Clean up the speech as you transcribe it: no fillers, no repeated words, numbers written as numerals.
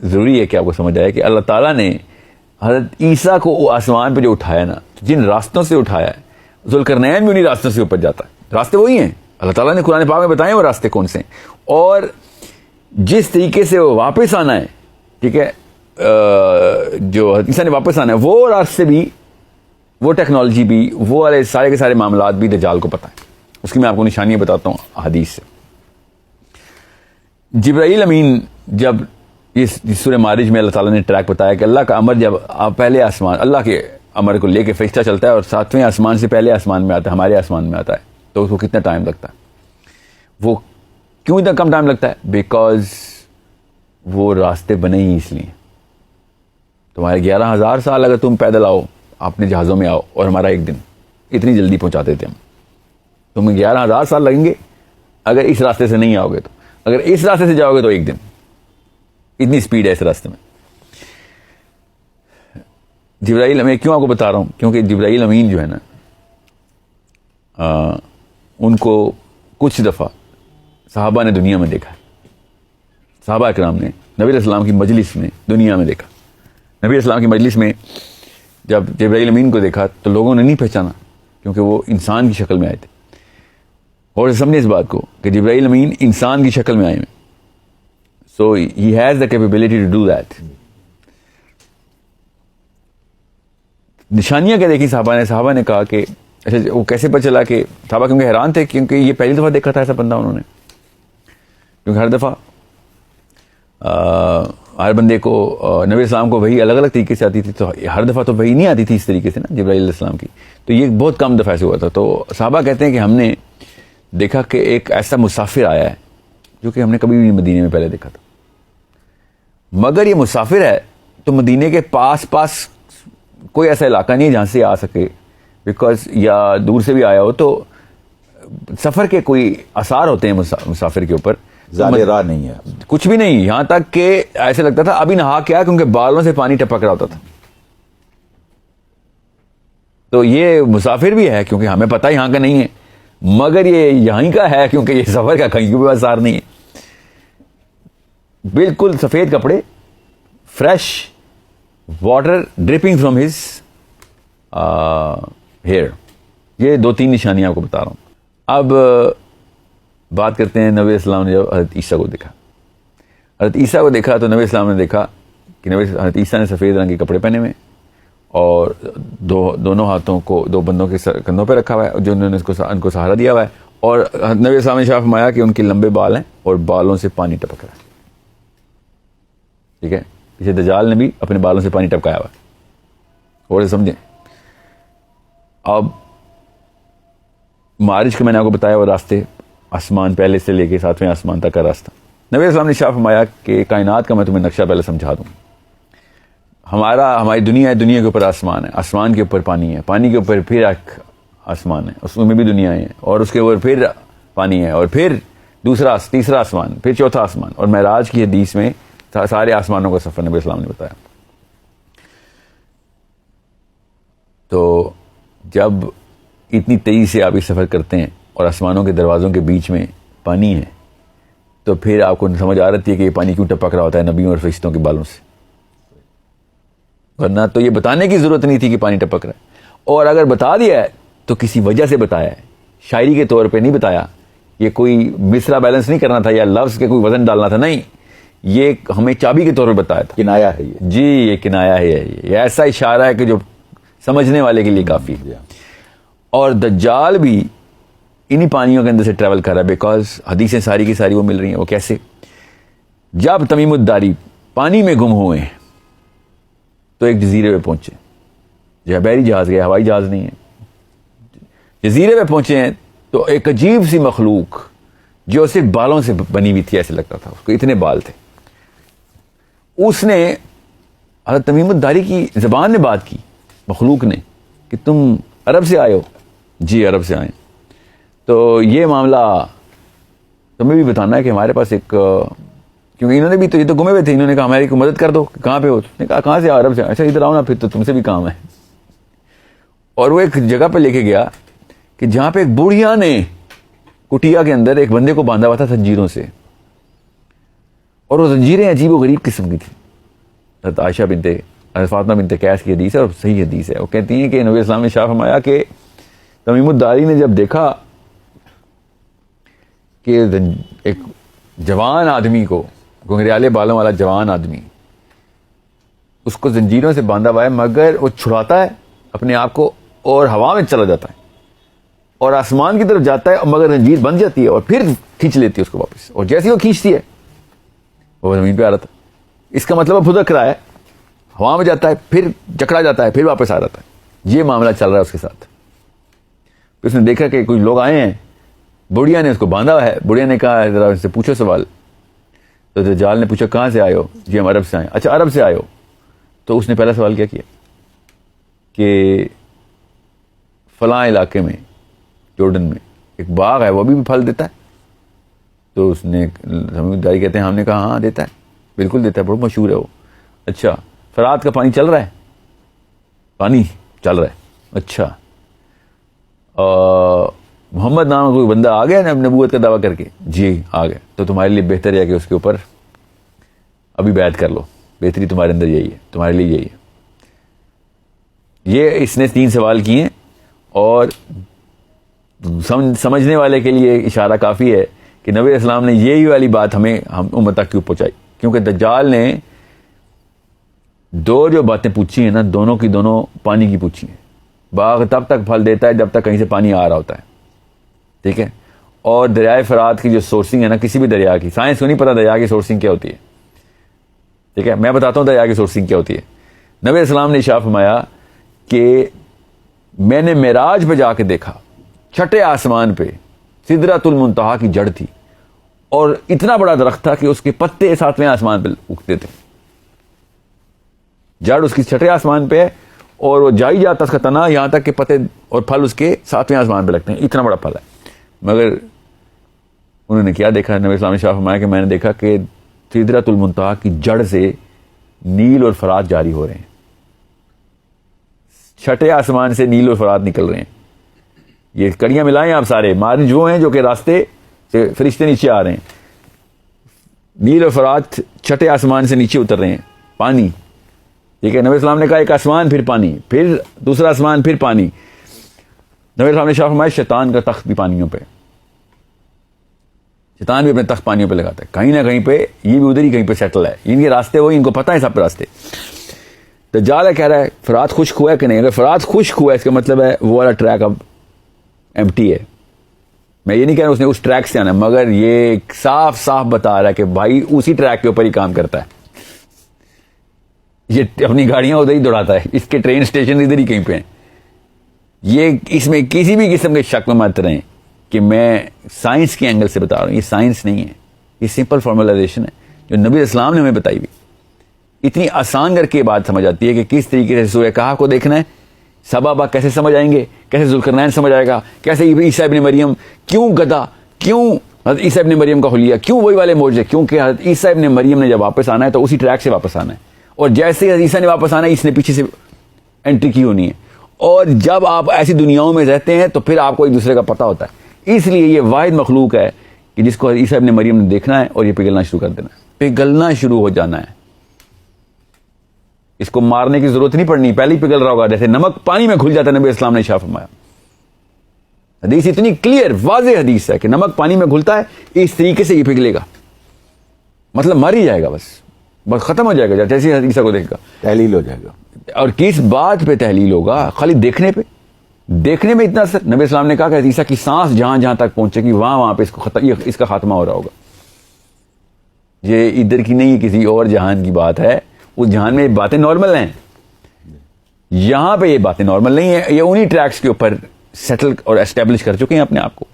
ضروری ہے کہ آپ کو سمجھ آئے کہ اللہ تعالیٰ نے حضرت عیسیٰ کو آسمان پہ جو اٹھایا نا، جن راستوں سے اٹھایا ہے، ذوالقرنین بھی انہیں راستوں سے اوپر جاتا ہے، راستے وہی ہیں، اللہ تعالیٰ نے قرآن پاک میں بتائے وہ راستے کون سے ہیں، اور جس طریقے سے وہ واپس آنا ہے، ٹھیک ہے، جو حضرت عیسیٰ نے واپس آنا ہے، وہ راستے بھی، وہ ٹیکنالوجی بھی، وہ والے سارے کے سارے معاملات بھی دجال کو پتہ ہے. اس کی میں آپ کو نشانیاں بتاتا ہوں حدیث سے. جبرائیل امین جب اس سورہ معارج میں اللہ تعالیٰ نے ٹریک بتایا کہ اللہ کا امر جب آپ پہلے آسمان، اللہ کے امر کو لے کے فرشتہ چلتا ہے اور 7ویں آسمان سے پہلے آسمان میں آتا ہے، ہمارے آسمان میں آتا ہے، تو اس کو کتنا ٹائم لگتا ہے؟ وہ کیوں اتنا کم ٹائم لگتا ہے؟ بیکاز وہ راستے بنے ہی اس لیے. تمہارے 11,000 سال اگر تم پیدل آؤ، اپنے جہازوں میں آؤ، اور ہمارا ایک دن، اتنی جلدی پہنچاتے تھے ہم. تمہیں 11,000 سال لگیں گے اگر اس راستے سے نہیں آؤ گے، تو اگر اس راستے سے جاؤ گے تو ایک دن. اتنی سپیڈ ہے اس راستے میں. جبرائیل، میں کیوں آپ کو بتا رہا ہوں؟ کیونکہ جبرائیل امین جو ہے نا، ان کو کچھ دفعہ صحابہ نے دنیا میں دیکھا ہے. صحابہ اکرام نے نبی علیہ السلام کی مجلس میں دنیا میں دیکھا. نبی علیہ السلام کی مجلس میں جب جبرائیل امین کو دیکھا تو لوگوں نے نہیں پہچانا، کیونکہ وہ انسان کی شکل میں آئے تھے. اور سمجھے اس بات کو کہ جبرائیل امین انسان کی شکل میں آئے ہیں. So he has the capability to do that. نشانیاں کیا دیکھی صحابہ نے کہا کہ اچھا وہ کیسے پتہ چلا؟ کہ صحابہ کیونکہ حیران تھے، کیونکہ یہ پہلی دفعہ دیکھا تھا ایسا بندہ انہوں نے. کیونکہ ہر دفعہ ہر بندے کو نبی السلام کو وحی الگ الگ طریقے سے آتی تھی، تو ہر دفعہ تو وحی نہیں آتی تھی اس طریقے سے نا جبرائیل علیہ السلام کی. تو یہ بہت کم دفعہ سے ہوا تھا. تو صحابہ کہتے ہیں کہ ہم نے دیکھا کہ ایک ایسا مسافر آیا ہے جو کہ ہم نے کبھی بھی مدینے میں پہلے دیکھا تھا. مگر یہ مسافر ہے تو مدینے کے پاس کوئی ایسا علاقہ نہیں ہے جہاں سے آ سکے، بیکاز یا دور سے بھی آیا ہو تو سفر کے کوئی آثار ہوتے ہیں مسافر کے اوپر، زیادہ راہ نہیں ہے، کچھ بھی نہیں. یہاں تک کہ ایسے لگتا تھا ابھی نہا کے آیا، کیونکہ بالوں سے پانی ٹپک رہا ہوتا تھا. تو یہ مسافر بھی ہے کیونکہ ہمیں پتہ یہاں کا نہیں ہے، مگر یہ یہیں کا ہے کیونکہ یہ سفر کا کہیں بھی آثار نہیں ہے. بالکل سفید کپڑے، fresh water dripping from his hair. یہ 2-3 نشانیاں آپ کو بتا رہا ہوں. اب بات کرتے ہیں نبی السلام نے جب حضرت عیسیٰ کو دیکھا. حضرت عیسیٰ کو دیکھا تو نبی السلام نے دیکھا کہ حضرت عیسیٰ نے سفید رنگ کے کپڑے پہنے ہوئے اور دونوں ہاتھوں کو 2 بندوں کے کندھوں پہ رکھا ہوا ہے، جو انہوں نے ان کو سہارا دیا ہوا ہے. اور نبی السلام نے شاف فرمایا کہ ان کے لمبے بال ہیں اور بالوں سے پانی ٹپک رہا ہے. ٹھیک ہے، پیچھے دجال نے بھی اپنے بالوں سے پانی ٹپکایا ہوا ہے. اور سمجھیں اب معارج کا میں نے آپ کو بتایا وہ راستے، آسمان پہلے سے لے کے 7ویں آسمان تک کا راستہ. نبی السلام نے شاف فرمایا کہ کائنات کا میں تمہیں نقشہ پہلے سمجھا دوں. ہماری دنیا ہے، دنیا کے اوپر آسمان ہے، آسمان کے اوپر پانی ہے، پانی کے اوپر پھر ایک آسمان ہے، اس میں بھی دنیا ہے، اور اس کے اوپر پھر پانی ہے، اور پھر تیسرا آسمان، پھر چوتھا آسمان. اور معراج کی حدیث میں سارے آسمانوں کا سفر نبی السلام نے بتایا. تو جب اتنی تیزی سے آپ یہ سفر کرتے ہیں اور آسمانوں کے دروازوں کے بیچ میں پانی ہے، تو پھر آپ کو سمجھ آ رہی ہے کہ یہ پانی کیوں ٹپک رہا ہوتا ہے نبیوں اور فرشتوں کے بالوں سے. ورنہ تو یہ بتانے کی ضرورت نہیں تھی کہ پانی ٹپک رہا ہے. اور اگر بتا دیا ہے تو کسی وجہ سے بتایا ہے، شاعری کے طور پہ نہیں بتایا. یہ کوئی مصرع بیلنس نہیں کرنا تھا یا لفظ کے کوئی وزن ڈالنا تھا، نہیں، یہ ہمیں چابی کے طور پہ بتایا تھا. کنایا ہے یہ. جی یہ کنایا ہے، یہ ایسا اشارہ ہے کہ جو سمجھنے والے کے لیے کافی. اور دجال بھی انہی پانیوں کے اندر سے ٹریول کر رہا ہے، بیکاز حدیثیں ساری کی ساری وہ مل رہی ہیں. وہ کیسے؟ جب تمیم الداری پانی میں گم ہوئے ہیں تو ایک جزیرے پہ پہنچے، جو بحری جہاز گیا، ہوائی جہاز نہیں ہے. جزیرے پہ پہنچے ہیں تو ایک عجیب سی مخلوق جو صرف بالوں سے بنی ہوئی تھی، ایسے لگتا تھا اس کو اتنے بال تھے. اس نے حضرت تمیم الداری کی زبان میں بات کی، مخلوق نے، کہ تم عرب سے آئے ہو؟ جی عرب سے آئے. تو یہ معاملہ تمہیں بھی بتانا ہے کہ ہمارے پاس ایک، کیونکہ انہوں نے بھی تو یہ تو گمے ہوئے تھے، انہوں نے کہا ہماری کو مدد کر دو. کہاں پہ ہو؟ نے کہا کہاں سے؟ عرب سے. اچھا ادھر آؤ نا، پھر تو تم سے بھی کام ہے. اور وہ ایک جگہ پہ لے کے گیا کہ جہاں پہ ایک بوڑھیا نے کٹیا کے اندر ایک بندے کو باندھا ہوا تھا زنجیروں سے، اور وہ زنجیریں عجیب و غریب قسم کی تھی. حضرت عائشہ بنت حضرت فاطمہ بنت قیس کی حدیث ہے اور صحیح حدیث ہے. وہ کہتی ہیں کہ نبی اسلام نے ارشاد فرمایا کہ تمیم الداری نے جب دیکھا کہ ایک جوان آدمی کو, گھنگریالے بالوں والا جوان آدمی, اس کو زنجیروں سے باندھا ہوا ہے, مگر وہ چھڑاتا ہے اپنے آپ کو اور ہوا میں چلا جاتا ہے اور آسمان کی طرف جاتا ہے, مگر زنجیر بند جاتی ہے اور پھر کھینچ لیتی ہے اس کو واپس, اور جیسے وہ کھینچتی ہے وہ زمین پہ آ رہا تھا. اس کا مطلب وہ پھدک رہا ہے, ہوا میں جاتا ہے, پھر جکڑا جاتا ہے, پھر واپس آ جاتا ہے. یہ معاملہ چل رہا ہے اس کے ساتھ. پھر اس نے دیکھا کہ کچھ لوگ آئے ہیں, بڑھیا نے اس کو باندھا ہوا ہے. بڑھیا نے کہا ذرا ان سے پوچھو سوال. تو دجال نے پوچھا کہاں سے آئے ہو؟ جی ہم عرب سے آئے. اچھا عرب سے آئے ہو. تو اس نے پہلا سوال کیا کہ فلاں علاقے میں جورڈن میں ایک باغ ہے, وہ بھی پھل دیتا ہے؟ تو اس نے سمجھداری کہتے ہیں, ہم نے کہا ہاں دیتا ہے, بالکل دیتا ہے, بہت مشہور ہے وہ. اچھا فرات کا پانی چل رہا ہے؟ پانی چل رہا ہے. اچھا محمد نام کا کوئی بندہ آ گیا نبوت کا دعویٰ کر کے؟ جی آ گیا. تو تمہارے لیے بہتر ہے کہ اس کے اوپر ابھی بیعت کر لو, بہتری تمہارے اندر یہی ہے, تمہارے لیے یہی ہے. یہ اس نے 3 سوال کیے, اور سمجھنے والے کے لیے اشارہ کافی ہے کہ نبی اسلام نے یہی والی بات ہم امت تک کیوں پہنچائی. کیونکہ دجال نے 2 جو باتیں پوچھی ہیں نا, دونوں کی دونوں پانی کی پوچھی ہیں. باغ تب تک پھل دیتا ہے جب تک کہیں سے پانی آ رہا ہوتا ہے, ٹھیک ہے. اور دریائے فرات کی جو سورسنگ ہے نا, کسی بھی دریا کی, سائنس کو نہیں پتا دریا کی سورسنگ کیا ہوتی ہے, ٹھیک ہے. میں بتاتا ہوں دریا کی سورسنگ کیا ہوتی ہے. نبی اسلام نے ارشاد فرمایا کہ میں نے معراج پہ جا کے دیکھا, چھٹے آسمان پہ سدرۃ المنتہا کی جڑ تھی, اور اتنا بڑا درخت تھا کہ اس کے پتے 7ویں آسمان پہ اگتے تھے. جڑ اس کی چھٹے آسمان پہ ہے, اور وہ جائی جاتا اس کا تنا یہاں تک کہ پتے اور پھل اس کے 7ویں آسمان پہ لگتے ہیں. اتنا بڑا پھل ہے. مگر انہوں نے کیا دیکھا؟ نبی اسلام نے ارشاد فرمایا کہ میں نے دیکھا کہ سدرۃ المنتہا کی جڑ سے نیل اور فرات جاری ہو رہے ہیں. چھٹے آسمان سے نیل اور فرات نکل رہے ہیں. یہ کڑیاں ملائیں آپ سارے, مارج وہ ہیں جو کہ راستے سے فرشتے نیچے آ رہے ہیں. نیل اور فرات چھٹے آسمان سے نیچے اتر رہے ہیں, پانی, ٹھیک ہے. نبی اسلام نے کہا ایک آسمان پھر پانی, پھر دوسرا آسمان پھر پانی. نبی اسلام نے فرمایا شیطان کا تخت بھی پانیوں پہ, شیطان بھی اپنے تخت پانیوں پہ لگاتا ہے. کہیں نہ کہیں پہ یہ بھی ادھر ہی کہیں پہ سیٹل ہے. ان کے راستے وہی, ان کو پتہ ہے سب راستے. دجال کہہ رہا ہے فرات خشک ہوا ہے کہ نہیں. اگر فرات خشک ہوا ہے اس کا مطلب ہے وہ والا ٹریک اب ایمٹی ہے. میں یہ نہیں کہہ رہا اس نے اس ٹریک سے آنا, مگر یہ صاف صاف بتا رہا ہے کہ بھائی اسی ٹریک کے اوپر ہی کام کرتا ہے. یہ اپنی گاڑیاں ادھر ہی دوڑاتا ہے, اس کے ٹرین اسٹیشن ادھر ہی کہیں پہ ہیں. یہ اس میں کسی بھی قسم کے شک میں مت رہیں کہ میں سائنس کے اینگل سے بتا رہا ہوں. یہ سائنس نہیں ہے, یہ سمپل فارمولائزیشن ہے جو نبی اسلام نے ہمیں بتائی ہوئی. اتنی آسان کر کے بات سمجھ آتی ہے کہ کس طریقے سے سورہ کہف کو دیکھنا ہے. سبا کیسے سمجھ آئیں گے, کیسے ذوالقرنین سمجھ آئے گا, کیسے عیسیٰ ابن مریم کیوں گدھا, کیوں حضرت عیسیٰ ابن مریم کا حلیہ, کیوں وہی والے معجزے, کیونکہ حضرت عیسیٰ ابن مریم نے جب واپس آنا ہے تو اسی ٹریک سے واپس آنا ہے. اور جیسے حضرت عیسیٰ نے واپس آنا ہے اس نے پیچھے سے انٹری کی ہونی ہے. اور جب آپ ایسی دنیاؤں میں رہتے ہیں تو پھر آپ کو ایک دوسرے کا پتہ ہوتا ہے. اس لیے یہ واحد مخلوق ہے کہ جس کو عیسیٰ ابن مریم نے دیکھنا ہے اور یہ پگھلنا شروع کر دینا ہے, پگھلنا شروع ہو جانا ہے. اس کو مارنے کی ضرورت نہیں پڑنی, پہلے ہی پگھل رہا ہوگا جیسے نمک پانی میں گھل جاتا ہے. نبی اسلام نے ارشاد فرمایا, حدیث اتنی کلیئر واضح حدیث ہے کہ نمک پانی میں گھلتا ہے, اس طریقے سے یہ پگھلے گا, مطلب مر ہی جائے گا, بس ختم ہو جائے گا. جیسے عیسیٰ کو دیکھے گا تحلیل ہو جائے گا. اور کس بات پہ تحلیل ہوگا؟ خالی دیکھنے پہ. دیکھنے میں اتنا اثر. نبی اسلام نے کہا کہ عیسیٰ کی سانس جہاں جہاں تک پہنچے گی وہاں پہ اس کا خاتمہ ہو رہا ہوگا. یہ ادھر کی نہیں, کسی اور جہان کی بات ہے. اس جہان میں یہ باتیں نارمل ہیں, یہاں پہ یہ باتیں نارمل نہیں ہیں. یہ انہی ٹریکس کے اوپر سیٹل اور اسٹیبلش کر چکے ہیں اپنے آپ کو.